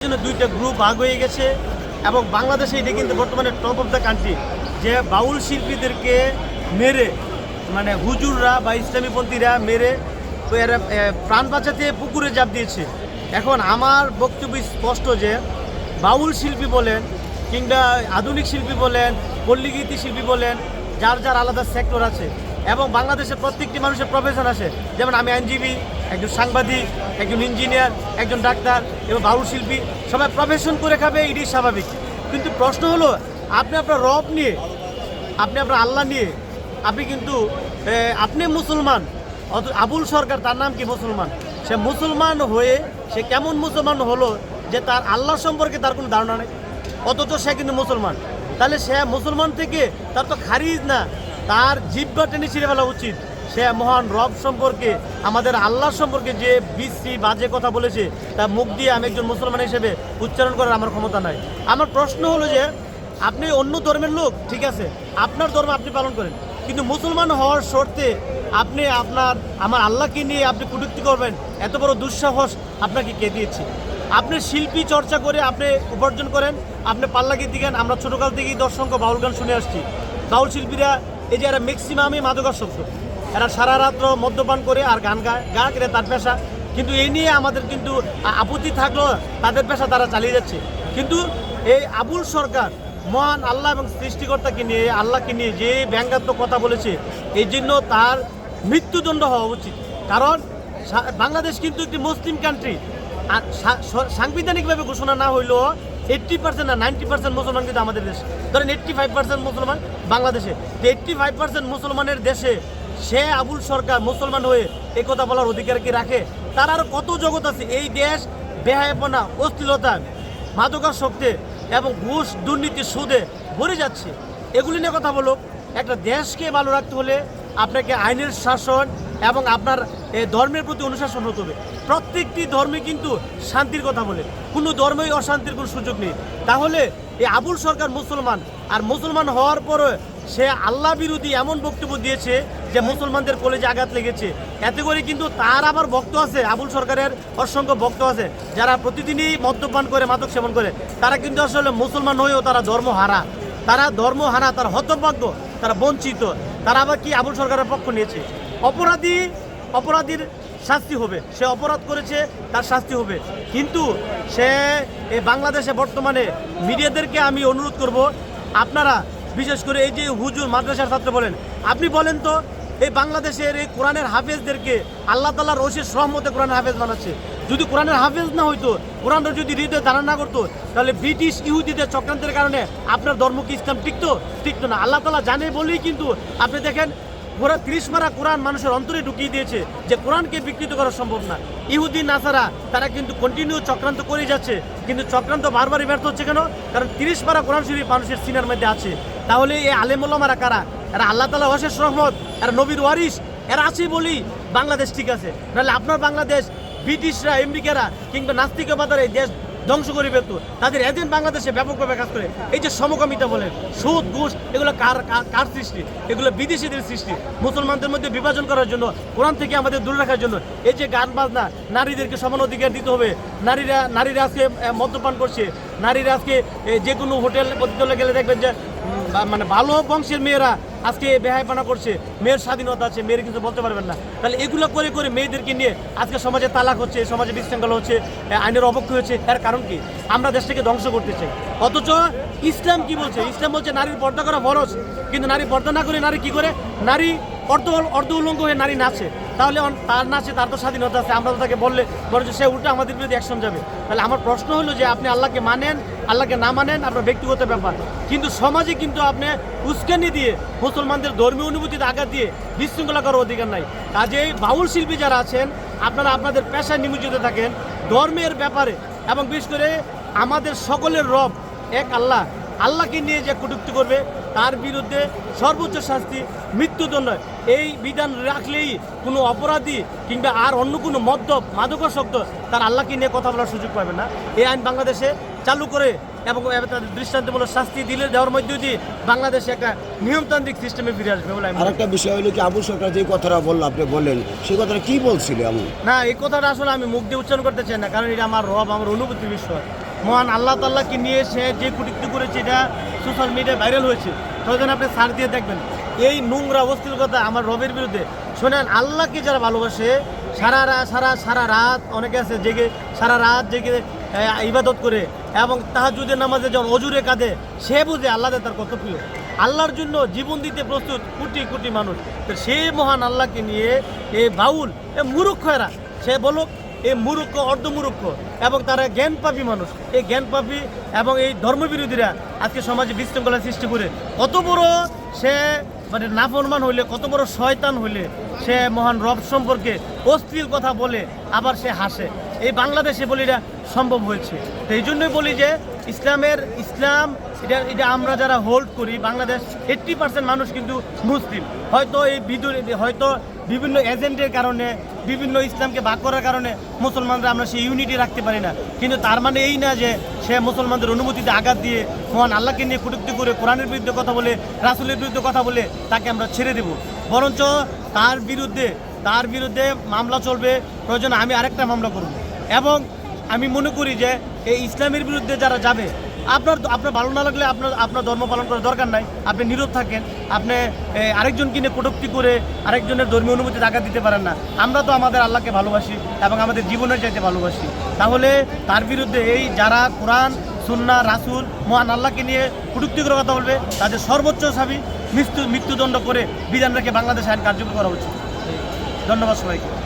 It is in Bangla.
জন্য দুইটা গ্রুপ ভাগ হয়ে গেছে এবং বাংলাদেশে এটা কিন্তু বর্তমানে টপ অফ দ্য কান্ট্রি যে বাউল শিল্পীদেরকে মেরে মানে হুজুররা বা ইসলামীপন্থীরা মেরে এরা প্রাণ বাঁচাতে পুকুরে জাপ দিয়েছে। এখন আমার বক্তব্য স্পষ্ট যে বাউল শিল্পী বলেন কিংবা আধুনিক শিল্পী বলেন পল্লীগীতি শিল্পী বলেন যার যার আলাদা সেক্টর আছে এবং বাংলাদেশের প্রত্যেকটি মানুষের প্রফেশন আছে। যেমন আমি আইনজীবী, একজন সাংবাদিক, একজন ইঞ্জিনিয়ার, একজন ডাক্তার এবং বাউল শিল্পী সবাই প্রফেশন করে খাবে, এটাই স্বাভাবিক। কিন্তু প্রশ্ন হলো আপনি আপনার রব নিয়ে, আপনি আপনার আল্লাহ নিয়ে আপনি কিন্তু আপনি মুসলমান, আবুল সরকার তার নাম কি মুসলমান, সে মুসলমান হয়ে সে কেমন মুসলমান হলো যে তার আল্লাহ সম্পর্কে তার কোনো ধারণা নেই, অথচ সে কিন্তু মুসলমান। তাহলে সে মুসলমান থেকে তার তো খারিজ না, তার জিহ্বা টেনে ছিঁড়ে ফেলা উচিত। সে মহান রব সম্পর্কে আমাদের আল্লাহ সম্পর্কে যে বিশ্রী বাজে কথা বলেছে তা মুখ দিয়ে আমি একজন মুসলমান হিসেবে উচ্চারণ করার আমার ক্ষমতা নাই। আমার প্রশ্ন হলো যে আপনি অন্য ধর্মের লোক, ঠিক আছে, আপনার ধর্ম আপনি পালন করেন, কিন্তু মুসলমান হওয়ার শর্তে আপনি আমার আল্লাহকে নিয়ে আপনি কটূক্তি করবেন, এত বড় দুঃসাহস আপনাকে কে দিয়েছে? আপনি শিল্পী চর্চা করে আপনি উপার্জন করেন, আপনি পাল্লা গীত দিকেন। আমরা ছোটোকাল থেকেই দর্শক বাউল গান শুনে আসছি। বাউল শিল্পীরা এই যে এরা ম্যাক্সিমামই মাদকাসক্ত, এরা সারা রাত্র মদ্যপান করে আর গান গায় এটা তার পেশা। কিন্তু এই নিয়ে আমাদের কিন্তু আপত্তি থাকলো, তাদের পেশা তারা চালিয়ে যাচ্ছে। কিন্তু এই আবুল সরকার মহান আল্লাহ এবং সৃষ্টিকর্তাকে নিয়ে আল্লাহকে নিয়ে যে ব্যঙ্গাত্মক কথা বলেছে, এই জন্য তার মৃত্যুদণ্ড হওয়া উচিত। কারণ বাংলাদেশ কিন্তু একটি মুসলিম কান্ট্রি, আর সাংবিধানিকভাবে ঘোষণা না হইলেও 80% না 90% মুসলমান কিন্তু আমাদের দেশে। ধরেন 85% মুসলমান বাংলাদেশে, 85% মুসলমানের দেশে সে আবুল সরকার মুসলমান হয়ে এই কথা বলার অধিকার কি রাখে? তার আর কত জগৎ আছে। এই দেশ বেহায়াপনা, অশ্লীলতা, মাদকাসক্তে এবং ঘুষ, দুর্নীতি, সুদে ভরে যাচ্ছে। এগুলি নিয়ে কথা বলো। একটা দেশকে ভালো রাখতে হলে আপনাকে আইনের শাসন এবং আপনার ধর্মের প্রতি অনুশাসন হতে হবে। প্রত্যেকটি ধর্মে কিন্তু শান্তির কথা বলে, কোনো ধর্মেই অশান্তির কোনো সুযোগ নেই। তাহলে এই আবুল সরকার মুসলমান, আর মুসলমান হওয়ার পরে সে আল্লাহ বিরোধী এমন বক্তব্য দিয়েছে যে মুসলমানদের কলেজে আঘাত লেগেছে। এতে করে কিন্তু তার আবার ভক্ত আছে, আবুল সরকারের অসংখ্য ভক্ত আছে যারা প্রতিদিনই মদ্যপান করে, মাদক সেবন করে। তারা কিন্তু আসলে মুসলমান হয়েও তারা ধর্মহারা, তারা হতভাগ্য, তারা বঞ্চিত। তারা আবার কি আবুল সরকারের পক্ষ নিয়েছে? অপরাধীর শাস্তি হবে, সে অপরাধ করেছে তার শাস্তি হবে। কিন্তু সে এই বাংলাদেশে বর্তমানে মিডিয়াদেরকে আমি অনুরোধ করব, আপনারা বিশেষ করে এই যে হুজুর মাদ্রাসার ছাত্র বলেন, আপনি বলেন তো এই বাংলাদেশের এই কোরআনের হাফেজদেরকে আল্লাহ তাআলার অশেষ রহমতে কোরআনের হাফেজ বানাচ্ছে। যদি কোরআনের হাফেজ না হইতো, কোরআনটা যদি হৃদয়ে ধারণ না করতো, তাহলে ব্রিটিশ ইহুদিদের চক্রান্তের কারণে আপনার ধর্ম কি ইসলাম টিকতো না। আল্লাহ তাআলা জানে বলেই কিন্তু আপনি দেখেন পুরো 30 মারা কোরআন মানুষের অন্তরে ঢুকিয়ে দিয়েছে যে কোরআনকে বিকৃত করা সম্ভব না। ইহুদি নাসারা তারা কিন্তু কন্টিনিউ চক্রান্ত করে যাচ্ছে, কিন্তু চক্রান্ত বারবারই ব্যর্থ হচ্ছে কেন? কারণ 30 মারা কোরআন শরীফ মানুষের সিনার মধ্যে আছে। তাহলে এই আলেম ওলামারা কারা? এরা আল্লাহ তাআলা অশেষ রহমত, এরা নবীর ওয়ারিস, এরা আছে বলেই বাংলাদেশ ঠিক আছে। নাহলে আপনার বাংলাদেশ ব্রিটিশরা, আমেরিকারা কিংবা নাস্তিকবাদের এই দেশ ধ্বংস করে ফেলতো। তাদের এজেন্ট বাংলাদেশে ব্যাপকভাবে কাজ করে। এই যে সমকামিতা বলেন, সুদ, ঘুষ, এগুলো কার সৃষ্টি? এগুলো বিদেশিদের সৃষ্টি, মুসলমানদের মধ্যে বিভাজন করার জন্য, কোরআন থেকে আমাদের দূরে রাখার জন্য। এই যে গান বাজনা, নারীদেরকে সমান অধিকার দিতে হবে। নারীরা আজকে মদ্যপান করছে, নারীরা আজকে যে কোনো হোটেল পতিতলে গেলে দেখবেন যে মানে ভালো বংশের মেয়েরা আজকে বেহায়াপনা করছে। মেয়ের স্বাধীনতা আছে, মেয়ের কিছু বলতে পারবেন না। তাহলে এগুলো করে করে মেয়েদেরকে নিয়ে আজকে সমাজে তালাক হচ্ছে, সমাজে বিশৃঙ্খলা হচ্ছে, আইনের অবক্ষয় হচ্ছে। এর কারণ কি? আমরা দেশটাকে ধ্বংস করতে চাই। অথচ ইসলাম কি বলছে? ইসলাম বলছে নারীর পর্দা করা ফরজ, কিন্তু নারী পর্দা না করে নারী কি করে? নারী অর্ধ উলঙ্গ হয়ে নারী নাচে। তাহলে তার নাচে, তার তো স্বাধীনতা আছে। আমরা তো তাকে বললে বরঞ্চ সে উল্টা আমাদের বিরুদ্ধে অ্যাকশন যাবে। তাহলে আমার প্রশ্ন হলো যে আপনি আল্লাহকে মানেন, আল্লাহকে না মানেন আপনার ব্যক্তিগত ব্যাপার, কিন্তু সমাজে কিন্তু আপনি উস্কানি দিয়ে মুসলমানদের ধর্মীয় অনুভূতিতে আঘাত দিয়ে বিশৃঙ্খলা করার অধিকার নাই। কাজেই বাউল শিল্পী যারা আছেন, আপনারা আপনাদের পেশায় নিমজ্জিত থাকেন ধর্মের ব্যাপারে, এবং বিশেষ করে আমাদের সকলের রব এক আল্লাহ, আল্লাহকে নিয়ে যে কটূক্তি করবে তার বিরুদ্ধে সর্বোচ্চ শাস্তি মৃত্যুদণ্ড। এই বিধান রাখলেই কোনো অপরাধী কিংবা আর অন্য কোনো মাদকাসক্ত তার আল্লাহকে নিয়ে কথা বলার সুযোগ পাবে না। এই আইন বাংলাদেশে চালু করে এবং তাদের দৃষ্টান্তমূলক শাস্তি দেওয়ার মধ্যে দিয়ে বাংলাদেশে একটা নিয়মতান্ত্রিক সিস্টেমে ফিরে আসবে বলে। আরেকটা বিষয় হলো কি, আবুল সরকার যে কথাটা বললো, আপনি বললেন সেই কথাটা কি বলছিল? না, এই কথাটা আসলে আমি মুখ দিয়ে উচ্চারণ করতে চাই না, কারণ এটা আমার রব, আমার অনুভূতির বিষয়। মহান আল্লাহ তাল্লাহকে নিয়ে সে যে কুটিক্তি করেছে এটা সোশ্যাল মিডিয়ায় ভাইরাল হয়েছে, প্রয়োজন আপনি সার্চ দিয়ে দেখবেন। এই নোংরা অস্থির কথা আমার রবের বিরুদ্ধে। শোনেন, আল্লাহকে যারা ভালোবাসে সারা রাত অনেকে আছে জেগে সারা রাত জেগে ইবাদত করে এবং তাহাজ্জুদের নামাজে যখন অজুরে কাঁদে, সে বুঝে আল্লাহ তার কত প্রিয়, আল্লাহর জন্য জীবন দিতে প্রস্তুত কোটি কোটি মানুষ। তো সেই মহান আল্লাহকে নিয়ে এই বাউল এ মূর্খেরা, সে বলুক এই মূর্খ অর্ধমূর্খ এবং তারা জ্ঞানপাপী মানুষ, এই জ্ঞানপাপী এবং এই ধর্মবিরোধীরা আজকে সমাজে বিশৃঙ্খলা সৃষ্টি করে কত বড় সে মানে নাফরমান হইলে, কত বড় শয়তান হইলে সে মহান রব সম্পর্কে অশ্লীল কথা বলে আবার সে হাসে। এই বাংলাদেশে বলি এটা সম্ভব হয়েছে। তো এই জন্যই বলি যে ইসলাম এটা আমরা যারা হোল্ড করি, বাংলাদেশ 80% মানুষ কিন্তু মুসলিম। হয়তো হয়তো বিভিন্ন এজেন্টের কারণে, বিভিন্ন ইসলামকে ভাগ করার কারণে মুসলমানরা আমরা সেই ইউনিটি রাখতে পারি না, কিন্তু তার মানে এই না যে সে মুসলমানদের অনুমতিতে আঘাত দিয়ে মহান আল্লাহকে নিয়ে কটূক্তি করে কোরআনের বিরুদ্ধে কথা বলে, রাসূলের বিরুদ্ধে কথা বলে তাকে আমরা ছেড়ে দেব। বরঞ্চ তার বিরুদ্ধে মামলা চলবে, প্রয়োজন আমি আরেকটা মামলা করব। এবং আমি মনে করি যে এই ইসলামের বিরুদ্ধে যারা যাবে, আপনার ভালো না লাগলে আপনার ধর্ম পালন করার দরকার নাই, আপনি নীরব থাকেন। আপনি আরেকজনকে নিয়ে কটূক্তি করে আরেকজনের ধর্মীয় অনুভূতিতে আঘাত দিতে পারেন না। আমরা তো আমাদের আল্লাহকে ভালোবাসি এবং আমাদের জীবনের চাইতে ভালোবাসি। তাহলে তার বিরুদ্ধে এই যারা কোরআন, সুন্নাহ, রাসূল, মহান আল্লাহকে নিয়ে কটূক্তি করে কথা বলবে, তাদের সর্বোচ্চ মৃত্যুদণ্ড করে বিধান রেখে বাংলাদেশ আইন কার্যকর করা উচিত। ধন্যবাদ সবাইকে।